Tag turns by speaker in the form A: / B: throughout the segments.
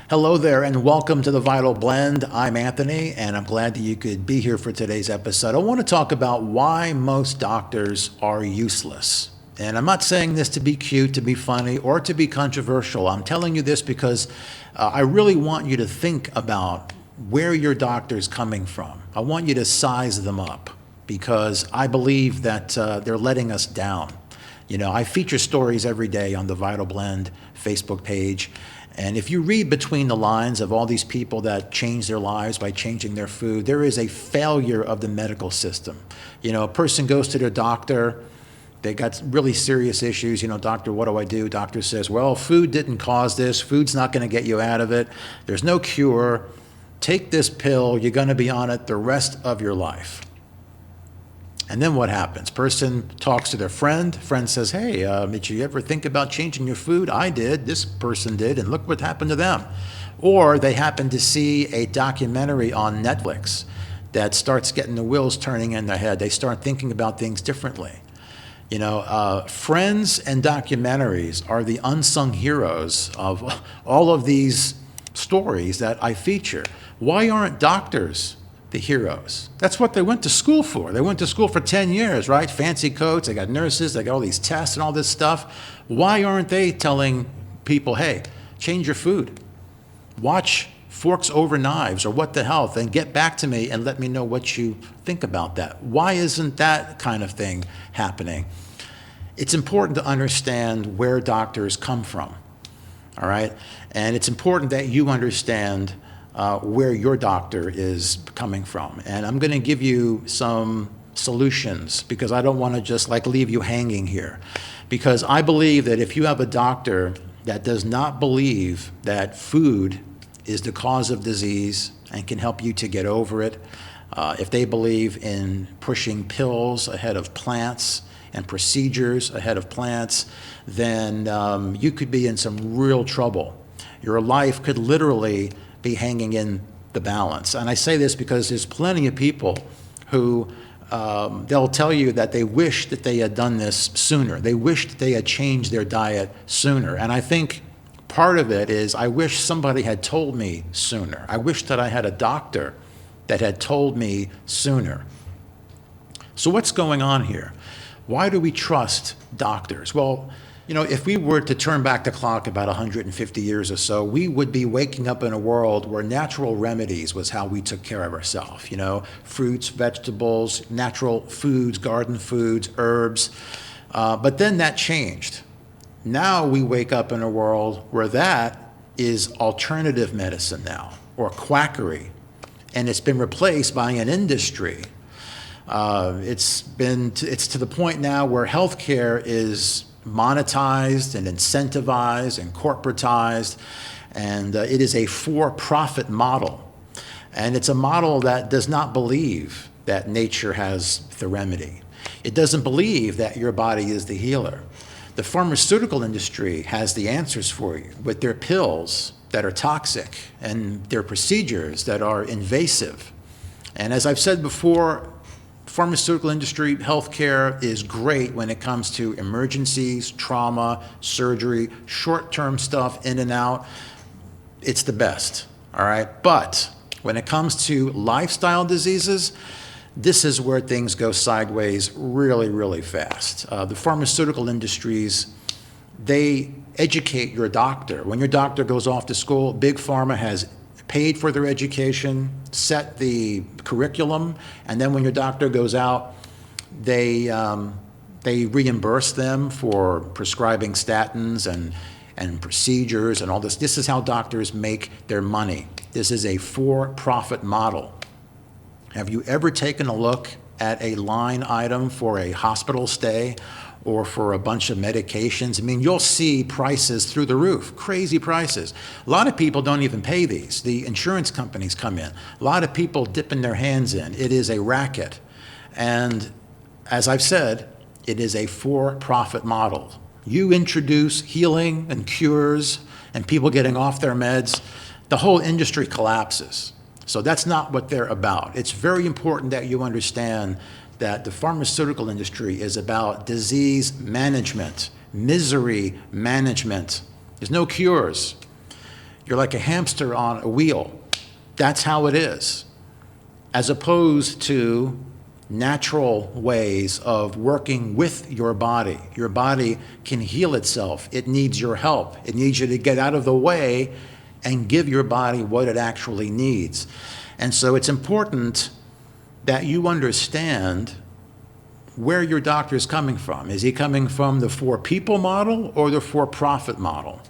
A: Hello there and welcome to the Vital Blend. I'm Anthony and I'm glad that you could be here for today's episode. I want to talk about why most doctors are useless. And I'm not saying this to be cute, to be funny, or to be controversial. I'm telling you this because I really want you to think about where your doctor's coming from. I want you to size them up because I believe that they're letting us down. You know, I feature stories every day on the Vital Blend Facebook page. And if you read between the lines of all these people that change their lives by changing their food, there is a failure of the medical system. You know, a person goes to their doctor, they got really serious issues. You know, doctor, what do I do? Doctor says, well, food didn't cause this. Food's not going to get you out of it. There's no cure. Take this pill. You're going to be on it the rest of your life. And then what happens? Person talks to their friend. Friend says, hey, did you ever think about changing your food? I did. This person did. And look what happened to them. Or they happen to see a documentary on Netflix that starts getting the wheels turning in their head. They start thinking about things differently. You know, friends and documentaries are the unsung heroes of all of these stories that I feature. Why aren't doctors the heroes? That's what they went to school for. They went to school for 10 years, right? Fancy coats, they got nurses, they got all these tests and all this stuff. Why aren't they telling people, hey, change your food? Watch Forks Over Knives or What the Health and get back to me and let me know what you think about that. Why isn't that kind of thing happening? It's important to understand where doctors come from, all right? And it's important that you understand where your doctor is coming from. And I'm going to give you some solutions because I don't want to just leave you hanging here. Because I believe that if you have a doctor that does not believe that food is the cause of disease and can help you to get over it, if they believe in pushing pills ahead of plants and procedures ahead of plants, then you could be in some real trouble. Your life could literally be hanging in the balance. And I say this because there's plenty of people who they'll tell you that they wish that they had done this sooner. They wish that they had changed their diet sooner. And I think part of it is I wish somebody had told me sooner. I wish that I had a doctor that had told me sooner. So what's going on here? Why do we trust doctors? Well, you know, if we were to turn back the clock about 150 years or so, we would be waking up in a world where natural remedies was how we took care of ourselves. You know, fruits, vegetables, natural foods, garden foods, herbs. But then that changed. Now we wake up in a world where that is alternative medicine now, or quackery. And it's been replaced by an industry. It's to the point now where healthcare is monetized and incentivized and corporatized, and it is a for-profit model. And it's a model that does not believe that nature has the remedy. It doesn't believe that your body is the healer. The pharmaceutical industry has the answers for you with their pills that are toxic and their procedures that are invasive. And as I've said before, pharmaceutical industry, healthcare is great when it comes to emergencies, trauma, surgery, short-term stuff in and out. It's the best, all right? But when it comes to lifestyle diseases, this is where things go sideways really, really fast. The pharmaceutical industries, they educate your doctor. When your doctor goes off to school, Big Pharma has paid for their education, set the curriculum, and then when your doctor goes out, they reimburse them for prescribing statins and procedures and all this. This is how doctors make their money. This is a for-profit model. Have you ever taken a look at a line item for a hospital stay or for a bunch of medications? I mean, you'll see prices through the roof, crazy prices. A lot of people don't even pay these. The insurance companies come in. A lot of people dipping their hands in. It is a racket. And as I've said, it is a for-profit model. You introduce healing and cures and people getting off their meds, the whole industry collapses. So that's not what they're about. It's very important that you understand that the pharmaceutical industry is about disease management, misery management. There's no cures. You're like a hamster on a wheel. That's how it is. As opposed to natural ways of working with your body. Your body can heal itself. It needs your help. It needs you to get out of the way and give your body what it actually needs. And so it's important that you understand where your doctor is coming from. Is he coming from the for people model or the for profit model?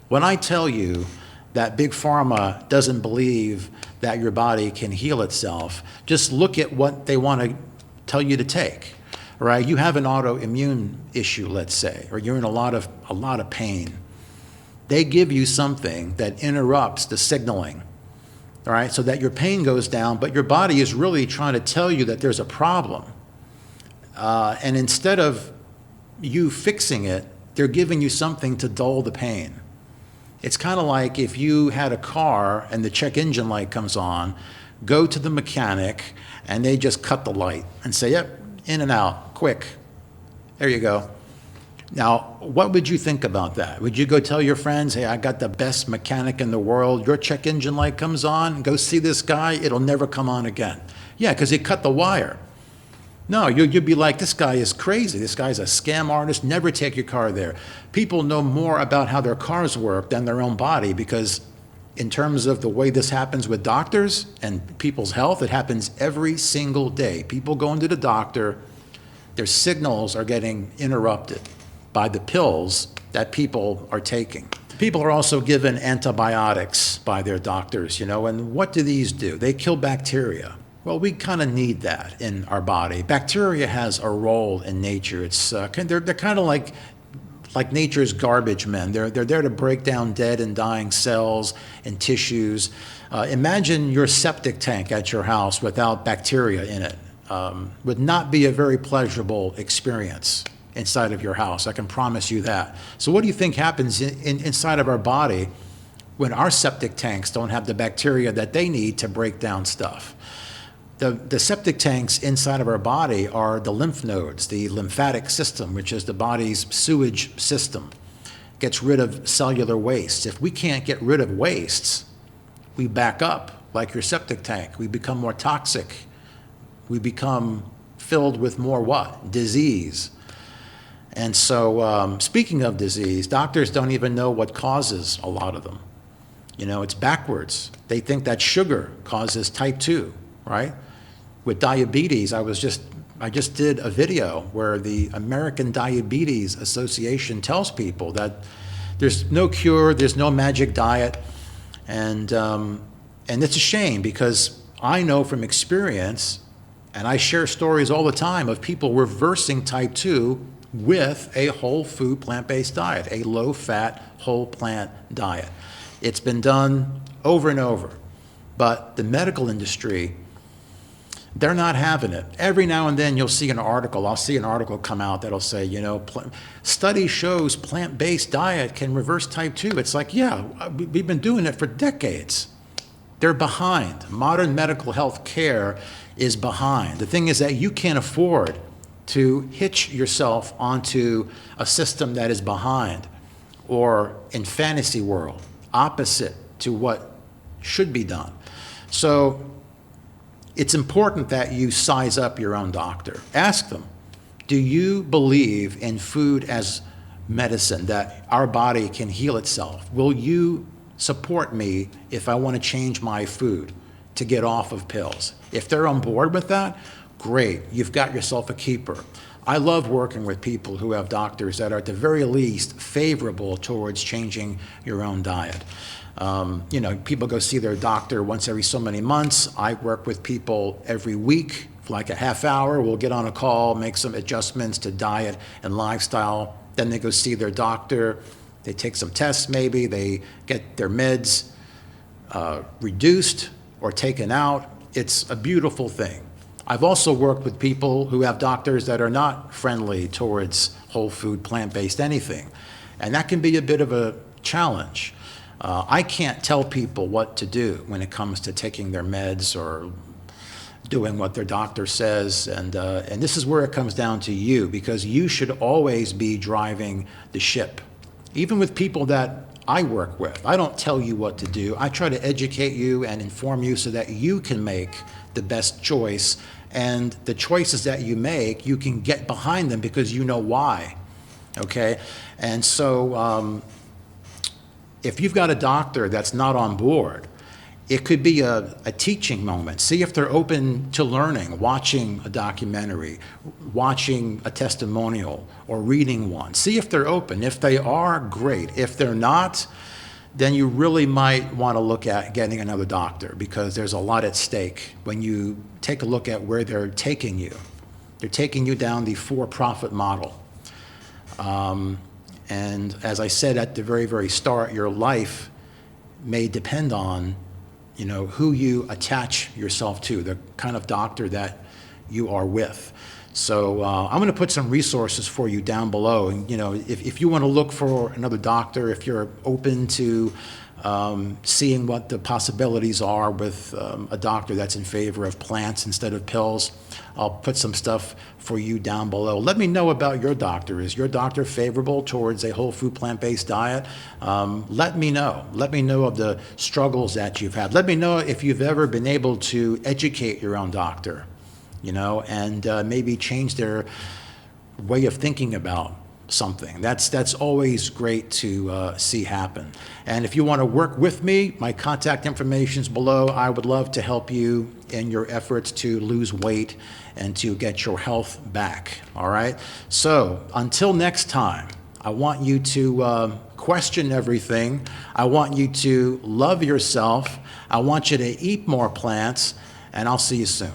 A: When I tell you that Big Pharma doesn't believe that your body can heal itself, just look at what they want to tell you to take, right? You have an autoimmune issue, let's say, or you're in a lot of pain. They give you something that interrupts the signaling, all right, so that your pain goes down, but your body is really trying to tell you that there's a problem. And instead of you fixing it, they're giving you something to dull the pain. It's kind of like if you had a car and the check engine light comes on, go to the mechanic and they just cut the light and say, yep, in and out, quick. There you go. Now, what would you think about that? Would you go tell your friends, hey, I got the best mechanic in the world, your check engine light comes on, go see this guy, it'll never come on again? Yeah, because he cut the wire. No, you'd be like, this guy is crazy. This guy's a scam artist. Never take your car there. People know more about how their cars work than their own body, because in terms of the way this happens with doctors and people's health, it happens every single day. People going to the doctor, their signals are getting interrupted by the pills that people are taking. People are also given antibiotics by their doctors, and what do these do? They kill bacteria. Well, we kind of need that in our body. Bacteria has a role in nature. It's they're kind of like nature's garbage men. They're there to break down dead and dying cells and tissues. Imagine your septic tank at your house without bacteria in it. Would not be a very pleasurable experience inside of your house. I can promise you that. So what do you think happens inside of our body when our septic tanks don't have the bacteria that they need to break down stuff? The septic tanks inside of our body are the lymph nodes, the lymphatic system, which is the body's sewage system. Gets rid of cellular wastes. If we can't get rid of wastes, we back up like your septic tank. We become more toxic. We become filled with more what? Disease. And so speaking of disease, doctors don't even know what causes a lot of them. It's backwards. They think that sugar causes type 2, right? With diabetes, I just did a video where the American Diabetes Association tells people that there's no cure, there's no magic diet, and it's a shame, because I know from experience, and I share stories all the time of people reversing type 2 with a whole food plant-based diet, a low-fat whole plant diet. It's been done over and over, but the medical industry, they're not having it. Every now and then you'll see an article. I'll see an article come out that'll say, study shows plant-based diet can reverse type 2. It's like, yeah, we've been doing it for decades. They're behind. Modern medical health care is behind. The thing is that you can't afford to hitch yourself onto a system that is behind or in fantasy world, opposite to what should be done. So it's important that you size up your own doctor. Ask them, do you believe in food as medicine, that our body can heal itself? Will you support me if I want to change my food to get off of pills? If they're on board with that, great, you've got yourself a keeper. I love working with people who have doctors that are at the very least favorable towards changing your own diet. People go see their doctor once every so many months. I work with people every week for like a half hour. We'll get on a call, make some adjustments to diet and lifestyle. Then they go see their doctor. They take some tests maybe. They get their meds reduced or taken out. It's a beautiful thing. I've also worked with people who have doctors that are not friendly towards whole food, plant-based anything. And that can be a bit of a challenge. I can't tell people what to do when it comes to taking their meds or doing what their doctor says. And this is where it comes down to you, because you should always be driving the ship. Even with people that I work with. I don't tell you what to do. I try to educate you and inform you so that you can make the best choice. And the choices that you make, you can get behind them because you know why. Okay? And so if you've got a doctor that's not on board, it could be a teaching moment. See if they're open to learning, watching a documentary, watching a testimonial, or reading one. See if they're open. If they are, great. If they're not, then you really might want to look at getting another doctor because there's a lot at stake when you take a look at where they're taking you. They're taking you down the for-profit model. And as I said at the very, very start, your life may depend on who you attach yourself to, the kind of doctor that you are with. So I'm going to put some resources for you down below. And, if you want to look for another doctor, if you're open to seeing what the possibilities are with a doctor that's in favor of plants instead of pills, I'll put some stuff for you down below. Let me know about your doctor. Is your doctor favorable towards a whole food plant-based diet? Let me know. Let me know of the struggles that you've had. Let me know if you've ever been able to educate your own doctor, and maybe change their way of thinking about something. That's always great to see happen. And if you want to work with me, my contact information is below. I would love to help you in your efforts to lose weight and to get your health back. All right? So until next time, I want you to question everything. I want you to love yourself. I want you to eat more plants, and I'll see you soon.